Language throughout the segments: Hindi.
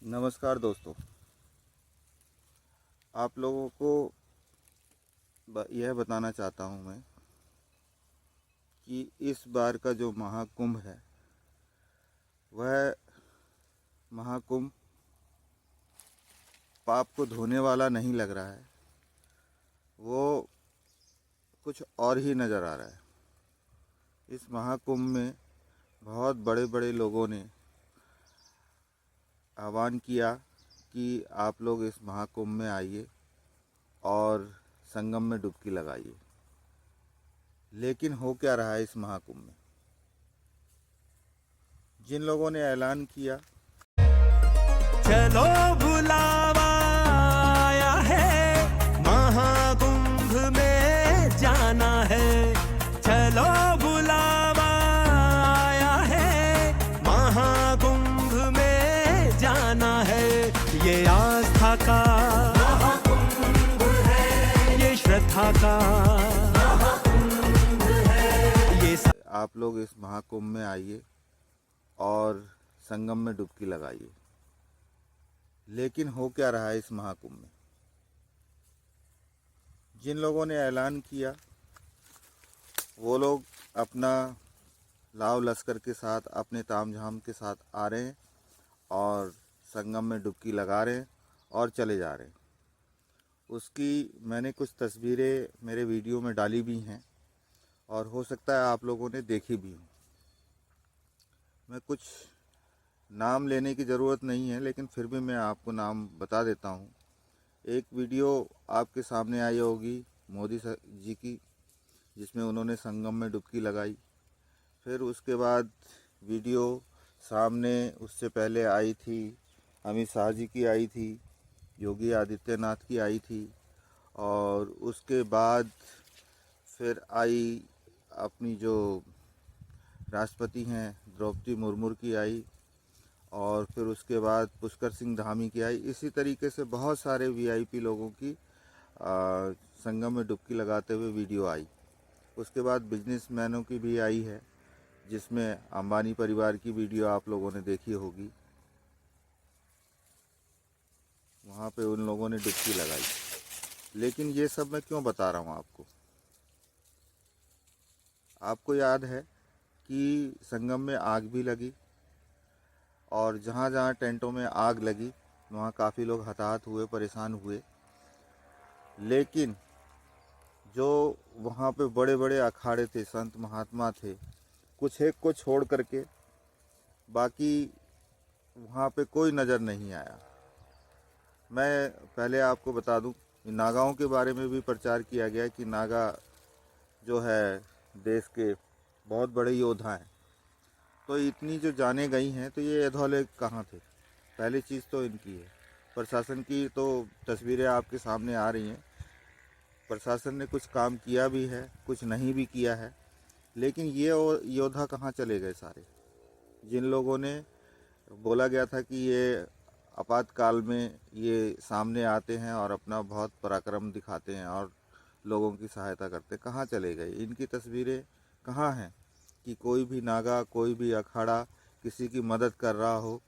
नमस्कार दोस्तों, आप लोगों को यह बताना चाहता हूँ मैं कि इस बार का जो महाकुंभ है वह महाकुंभ पाप को धोने वाला नहीं लग रहा है। वो कुछ और ही नज़र आ रहा है। इस महाकुंभ में बहुत बड़े बड़े लोगों ने आह्वान किया कि आप लोग इस महाकुंभ में आइए और संगम में डुबकी लगाइए। लेकिन हो क्या रहा है इस महाकुंभ में? जिन लोगों ने ऐलान किया चलो बुलावा आया है, महाकुंभ में जाना है। चलो बुलावा आया है, महाकुंभ में जाना है। ये आस्था का महाकुंभ है, ये श्रद्धा का महाकुंभ है। ये आप लोग इस महाकुंभ में आइए और संगम में डुबकी लगाइए। लेकिन हो क्या रहा है इस महाकुंभ में? जिन लोगों ने ऐलान किया वो लोग अपना लाव लश्कर के साथ, अपने तामझाम के साथ आ रहे हैं और संगम में डुबकी लगा रहे हैं और चले जा रहे हैं। उसकी मैंने कुछ तस्वीरें मेरे वीडियो में डाली भी हैं और हो सकता है आप लोगों ने देखी भी हो। मैं कुछ नाम लेने की ज़रूरत नहीं है, लेकिन फिर भी मैं आपको नाम बता देता हूँ। एक वीडियो आपके सामने आई होगी मोदी जी की, जिसमें उन्होंने संगम में डुबकी लगाई। फिर उसके बाद वीडियो सामने उससे पहले आई थी अमित शाह जी की, आई थी योगी आदित्यनाथ की, आई थी। और उसके बाद फिर आई अपनी जो राष्ट्रपति हैं द्रौपदी मुर्मू की आई, और फिर उसके बाद पुष्कर सिंह धामी की आई। इसी तरीके से बहुत सारे वीआईपी लोगों की संगम में डुबकी लगाते हुए वीडियो आई। उसके बाद बिजनेसमैनों की भी आई है, जिसमें अंबानी परिवार की वीडियो आप लोगों ने देखी होगी। वहाँ पे उन लोगों ने डुबकी लगाई। लेकिन ये सब मैं क्यों बता रहा हूँ आपको? आपको याद है कि संगम में आग भी लगी, और जहाँ जहाँ टेंटों में आग लगी वहाँ काफ़ी लोग हताहत हुए, परेशान हुए। लेकिन जो वहाँ पे बड़े बड़े अखाड़े थे, संत महात्मा थे, कुछ एक को छोड़ करके बाकी वहाँ पे कोई नज़र नहीं आया। मैं पहले आपको बता दूं कि नागाओं के बारे में भी प्रचार किया गया कि नागा जो है देश के बहुत बड़े योद्धा हैं। तो इतनी जो जाने गई हैं, तो ये अधौले कहाँ थे? पहली चीज़ तो इनकी है। प्रशासन की तो तस्वीरें आपके सामने आ रही हैं। प्रशासन ने कुछ काम किया भी है, कुछ नहीं भी किया है। लेकिन ये योद्धा कहाँ चले गए सारे? जिन लोगों ने बोला गया था कि ये आपातकाल में ये सामने आते हैं और अपना बहुत पराक्रम दिखाते हैं और लोगों की सहायता करते, कहाँ चले गए? इनकी तस्वीरें कहाँ हैं कि कोई भी नागा, कोई भी अखाड़ा किसी की मदद कर रहा हो?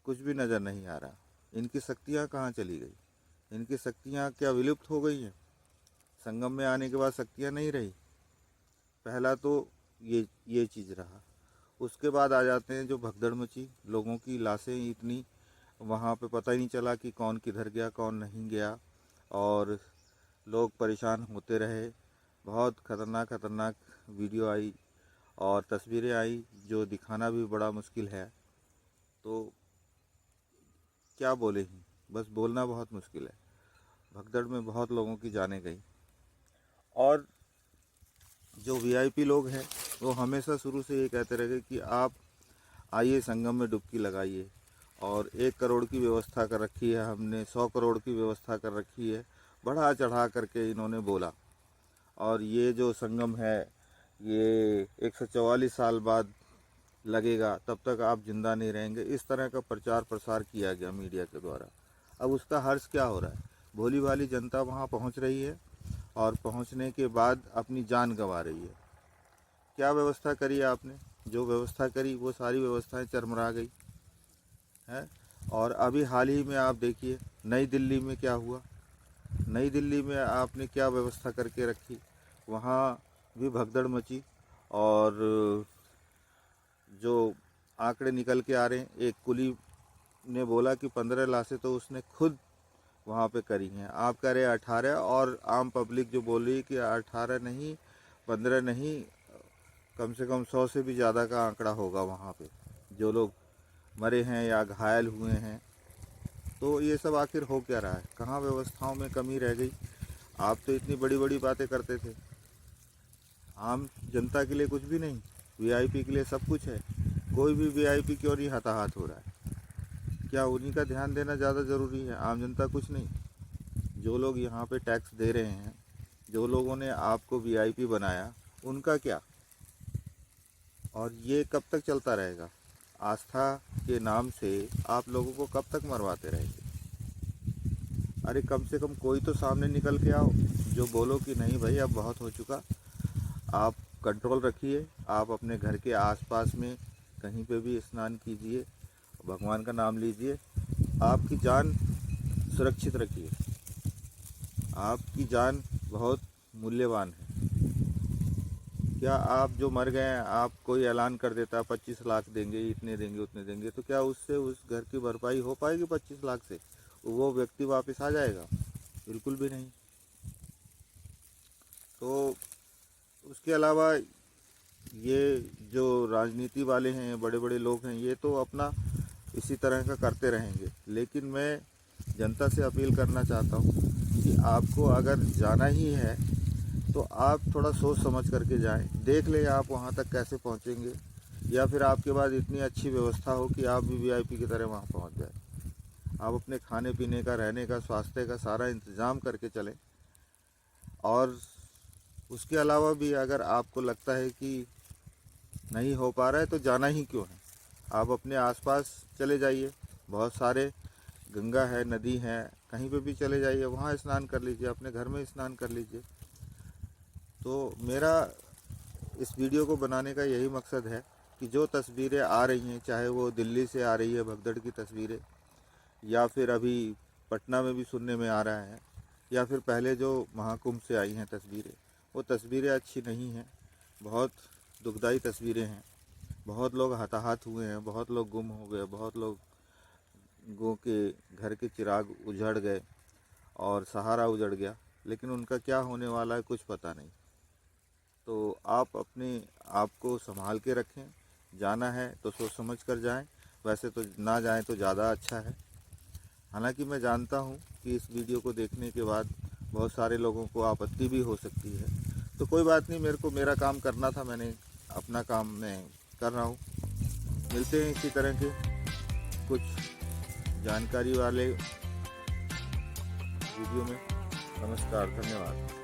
कुछ भी नज़र नहीं आ रहा। इनकी शक्तियाँ कहाँ चली गई? इनकी शक्तियाँ क्या विलुप्त हो गई हैं? संगम में आने के बाद शक्तियाँ नहीं रही। पहला तो ये चीज़ रहा। उसके बाद आ जाते हैं जो भगदड़ मची, लोगों की लाशें इतनी, वहाँ पे पता ही नहीं चला कि कौन किधर गया, कौन नहीं गया, और लोग परेशान होते रहे। बहुत खतरनाक खतरनाक वीडियो आई और तस्वीरें आई जो दिखाना भी बड़ा मुश्किल है। तो क्या बोले ही, बस बोलना बहुत मुश्किल है। भगदड़ में बहुत लोगों की जानें गई। और जो वीआईपी लोग हैं वो हमेशा शुरू से ये कहते रहे कि आप आइए संगम में डुबकी लगाइए, और 1 करोड़ की व्यवस्था कर रखी है हमने, 100 करोड़ की व्यवस्था कर रखी है, बढ़ा चढ़ा करके इन्होंने बोला। और ये जो संगम है ये 144 साल बाद लगेगा, तब तक आप जिंदा नहीं रहेंगे, इस तरह का प्रचार प्रसार किया गया मीडिया के द्वारा। अब उसका हर्ष क्या हो रहा है? भोली भाली जनता वहाँ पहुँच रही है और पहुँचने के बाद अपनी जान गंवा रही है। क्या व्यवस्था करी आपने? जो व्यवस्था करी वो सारी व्यवस्थाएं चरमरा गई है। और अभी हाल ही में आप देखिए नई दिल्ली में क्या हुआ। नई दिल्ली में आपने क्या व्यवस्था करके रखी, वहाँ भी भगदड़ मची। और जो आंकड़े निकल के आ रहे हैं, एक कुली ने बोला कि 15 लाशें तो उसने खुद वहाँ पे करी हैं। आप कह रहे 18, और आम पब्लिक जो बोल रही है कि 18 नहीं, 15 नहीं, कम से कम 100 से भी ज़्यादा का आंकड़ा होगा वहाँ पे जो लोग मरे हैं या घायल हुए हैं। तो ये सब आखिर हो क्या रहा है? कहाँ व्यवस्थाओं में कमी रह गई? आप तो इतनी बड़ी बड़ी बातें करते थे, आम जनता के लिए कुछ भी नहीं, वीआईपी के लिए सब कुछ है। कोई भी वीआईपी क्यों नहीं हताहत हो रहा है? क्या उन्हीं का ध्यान देना ज़्यादा ज़रूरी है, आम जनता कुछ नहीं? जो लोग यहाँ पे टैक्स दे रहे हैं, जो लोगों ने आपको वीआईपी बनाया, उनका क्या? और ये कब तक चलता रहेगा? आस्था के नाम से आप लोगों को कब तक मरवाते रहेंगे? अरे कम से कम कोई तो सामने निकल के आओ जो बोलो कि नहीं भाई अब बहुत हो चुका, आप कंट्रोल रखिए, आप अपने घर के आसपास में कहीं पे भी स्नान कीजिए, भगवान का नाम लीजिए, आपकी जान सुरक्षित रखिए। आपकी जान बहुत मूल्यवान है। क्या आप जो मर गए हैं, आप कोई ऐलान कर देता 25 लाख देंगे, इतने देंगे, उतने देंगे, तो क्या उससे उस घर की भरपाई हो पाएगी? 25 लाख से वो व्यक्ति वापस आ जाएगा? बिल्कुल भी नहीं। तो उसके अलावा ये जो राजनीति वाले हैं, बड़े बड़े लोग हैं, ये तो अपना इसी तरह का करते रहेंगे। लेकिन मैं जनता से अपील करना चाहता हूँ कि आपको अगर जाना ही है तो आप थोड़ा सोच समझ करके जाएं, देख लें आप वहाँ तक कैसे पहुँचेंगे, या फिर आपके पास इतनी अच्छी व्यवस्था हो कि आप भी वीआईपी की तरह वहाँ पहुँच जाए। आप अपने खाने पीने का, रहने का, स्वास्थ्य का सारा इंतज़ाम करके चलें। और उसके अलावा भी अगर आपको लगता है कि नहीं हो पा रहा है तो जाना ही क्यों है, आप अपने आसपास चले जाइए। बहुत सारे गंगा है, नदी है, कहीं पे भी चले जाइए, वहाँ स्नान कर लीजिए, अपने घर में स्नान कर लीजिए। तो मेरा इस वीडियो को बनाने का यही मकसद है कि जो तस्वीरें आ रही हैं, चाहे वो दिल्ली से आ रही है भगदड़ की तस्वीरें, या फिर अभी पटना में भी सुनने में आ रहा है, या फिर पहले जो महाकुंभ से आई हैं तस्वीरें, वो तस्वीरें अच्छी नहीं हैं, बहुत दुखदाई तस्वीरें हैं। बहुत लोग हताहत हुए हैं, बहुत लोग गुम हो गए, बहुत लोगों के घर के चिराग उजड़ गए और सहारा उजड़ गया, लेकिन उनका क्या होने वाला है कुछ पता नहीं। तो आप अपने आप को संभाल के रखें, जाना है तो सोच समझ कर जाएं, वैसे तो ना जाएं तो ज़्यादा अच्छा है। हालांकि मैं जानता हूं कि इस वीडियो को देखने के बाद बहुत सारे लोगों को आपत्ति भी हो सकती है, तो कोई बात नहीं, मेरे को मेरा काम करना था, मैंने अपना काम मैं कर रहा हूं। मिलते हैं इसी तरह के कुछ जानकारी वाले वीडियो में। नमस्कार, धन्यवाद।